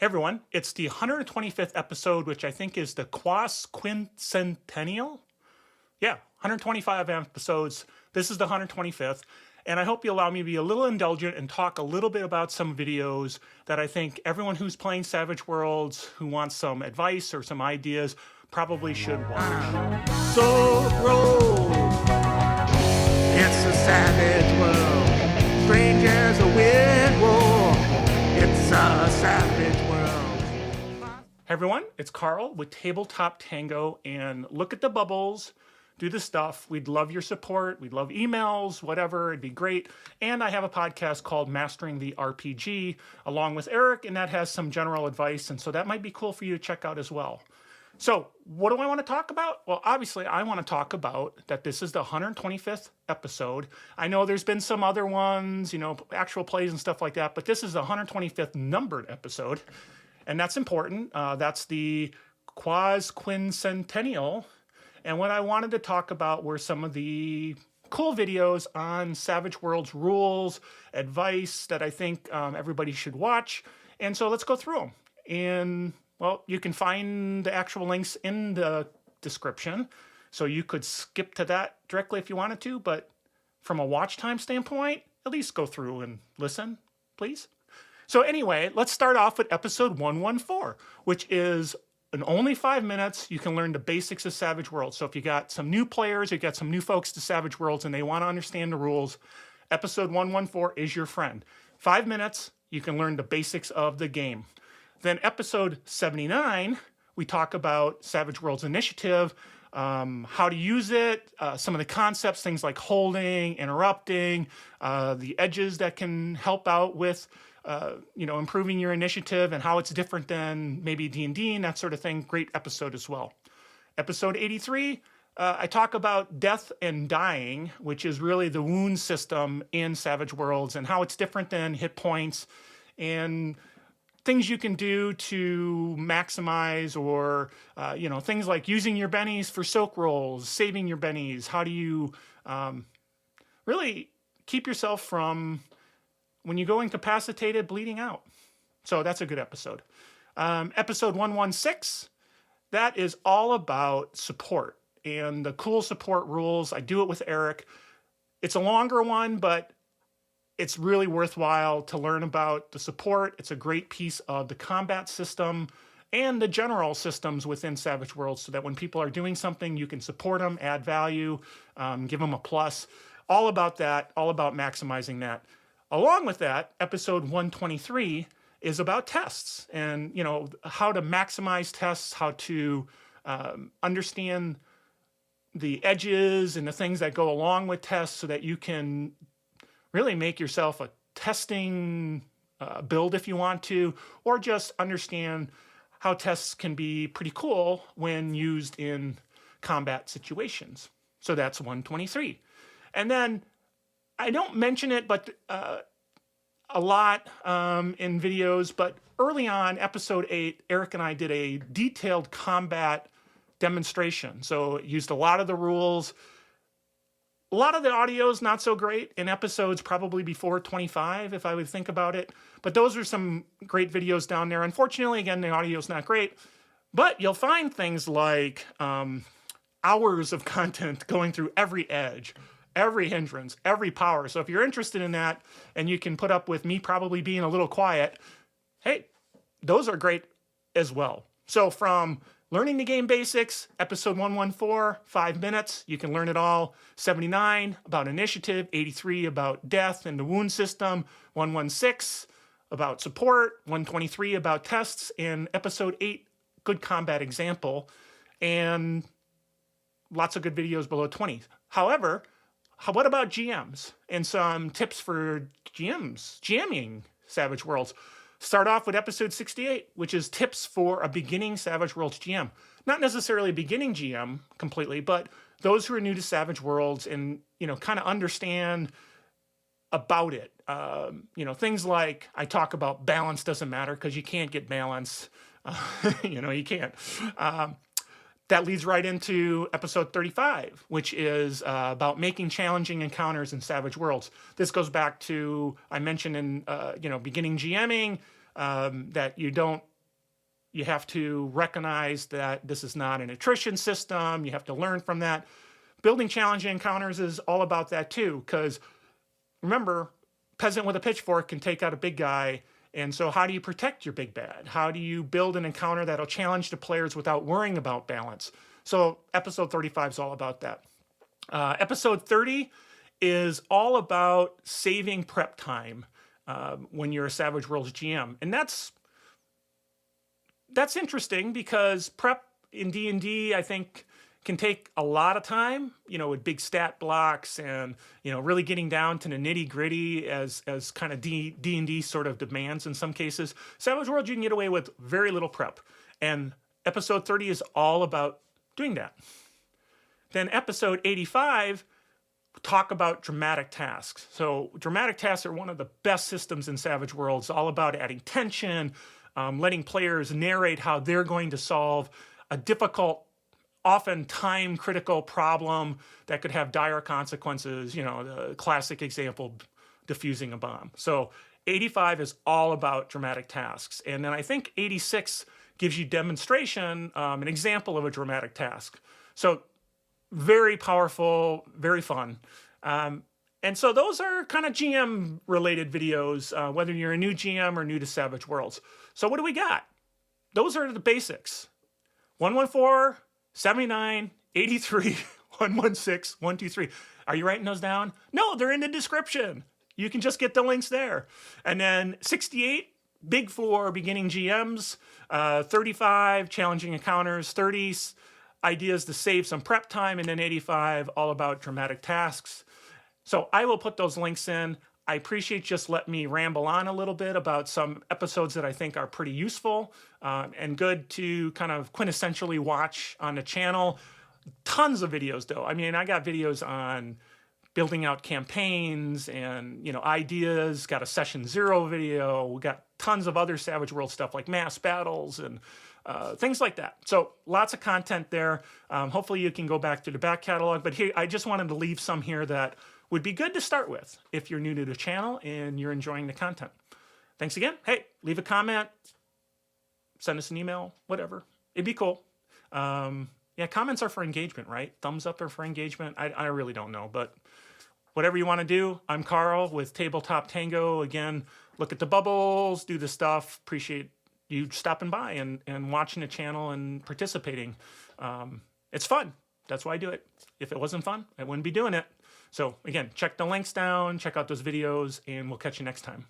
Hey everyone, it's the 125th episode, which I think is the quasquicentennial. Yeah, 125 episodes. This is the 125th. And I hope you allow me to be a little indulgent and talk a little bit about some videos that I think everyone who's playing Savage Worlds, who wants some advice or some ideas, probably should watch. So roll! It's a savage world. Strange as a wind roar. It's a savage world. Hey everyone, it's Carl with Tabletop Tango, and look at the bubbles, do the stuff. We'd love your support. We'd love emails, whatever. It'd be great. And I have a podcast called Mastering the RPG along with Eric, and that has some general advice, and so that might be cool for you to check out as well. So what do I want to talk about? Well, obviously, I want to talk about that this is the 125th episode. I know there's been some other ones, actual plays and stuff like that, but this is the 125th numbered episode, and that's important. That's the quasquicentennial. And what I wanted to talk about were some of the cool videos on Savage Worlds rules, advice that I think everybody should watch. And so let's go through them. And well, you can find the actual links in the description. So you could skip to that directly if you wanted to, but from a watch time standpoint, at least go through and listen, please. So anyway, let's start off with episode 114, which is in only 5 minutes, you can learn the basics of Savage Worlds. So if you got some new players, you got some new folks to Savage Worlds and they want to understand the rules, episode 114 is your friend. 5 minutes, you can learn the basics of the game. Then episode 79, we talk about Savage Worlds Initiative, how to use it, some of the concepts, things like holding, interrupting, the edges that can help out with improving your initiative and how it's different than maybe D&D and that sort of thing. Great episode as well. Episode 83, I talk about death and dying, which is really the wound system in Savage Worlds and how it's different than hit points and things you can do to maximize or, things like using your bennies for soak rolls, saving your bennies. How do you really keep yourself from, when you go incapacitated, bleeding out? So that's a good episode. Episode 116, that is all about support and the cool support rules. I do it with Eric. It's a longer one, but it's really worthwhile to learn about the support. It's a great piece of the combat system and the general systems within Savage Worlds so that when people are doing something, you can support them, add value, give them a plus. All about that, all about maximizing that. Along with that, episode 123 is about tests and, how to maximize tests, how to understand the edges and the things that go along with tests so that you can really make yourself a testing build if you want to, or just understand how tests can be pretty cool when used in combat situations. So that's 123. And then I don't mention it, but a lot in videos, but early on, episode 8, Eric and I did a detailed combat demonstration. So it used a lot of the rules. A lot of the audio is not so great in episodes probably before 25, if I would think about it. But those are some great videos down there. Unfortunately, again, the audio is not great. But you'll find things like hours of content going through every edge, every hindrance, every power. So if you're interested in that and you can put up with me probably being a little quiet, hey, those are great as well. So from learning the game basics, episode 114, 5 minutes, you can learn it all. 79 about initiative, 83 about death and the wound system, 116 about support, 123 about tests, and episode 8, good combat example, and lots of good videos below 20. However, what about GMs and some tips for GMs, GMing Savage Worlds? Start off with episode 68, which is tips for a beginning Savage Worlds GM. Not necessarily a beginning GM completely, but those who are new to Savage Worlds and, kind of understand about it. Things like I talk about balance doesn't matter because you can't get balance. You can't. That leads right into episode 35, which is about making challenging encounters in Savage Worlds. This goes back to, I mentioned in, beginning GMing, that you have to recognize that this is not an attrition system. You have to learn from that. Building challenging encounters is all about that too, because remember, peasant with a pitchfork can take out a big guy. And so how do you protect your big bad? How do you build an encounter that'll challenge the players without worrying about balance? So episode 35 is all about that. Episode 30 is all about saving prep time when you're a Savage Worlds GM. And that's interesting because prep in D&D, I think, can take a lot of time, with big stat blocks and, really getting down to the nitty gritty as kind of D&D sort of demands in some cases. Savage Worlds, you can get away with very little prep. And episode 30 is all about doing that. Then episode 85, talk about dramatic tasks. So dramatic tasks are one of the best systems in Savage Worlds, all about adding tension, letting players narrate how they're going to solve a difficult, often time-critical problem that could have dire consequences, the classic example, diffusing a bomb. So 85 is all about dramatic tasks. And then I think 86 gives you demonstration, an example of a dramatic task. So very powerful, very fun. And so those are kind of GM-related videos, whether you're a new GM or new to Savage Worlds. So what do we got? Those are the basics. 114, 79, 83, 116, 123. Are you writing those down? No, they're in the description. You can just get the links there. And then 68, big for beginning GMs. 35, challenging encounters. 30, ideas to save some prep time. And then 85, all about dramatic tasks. So I will put those links in. I appreciate just letting me ramble on a little bit about some episodes that I think are pretty useful and good to kind of quintessentially watch on the channel. Tons of videos, though. I mean, I got videos on building out campaigns and, ideas. Got a session 0 video. We got tons of other Savage World stuff like mass battles and things like that. So lots of content there. Hopefully you can go back to the back catalog. But here, I just wanted to leave some here that would be good to start with if you're new to the channel and you're enjoying the content. Thanks again. Hey, leave a comment, send us an email, whatever. It'd be cool. Yeah, comments are for engagement, right? Thumbs up are for engagement. I really don't know, but whatever you want to do. I'm Carl with Tabletop Tango. Again, look at the bubbles, do the stuff. Appreciate you stopping by and watching the channel and participating. It's fun. That's why I do it. If it wasn't fun, I wouldn't be doing it. So again, check the links down, check out those videos, and we'll catch you next time.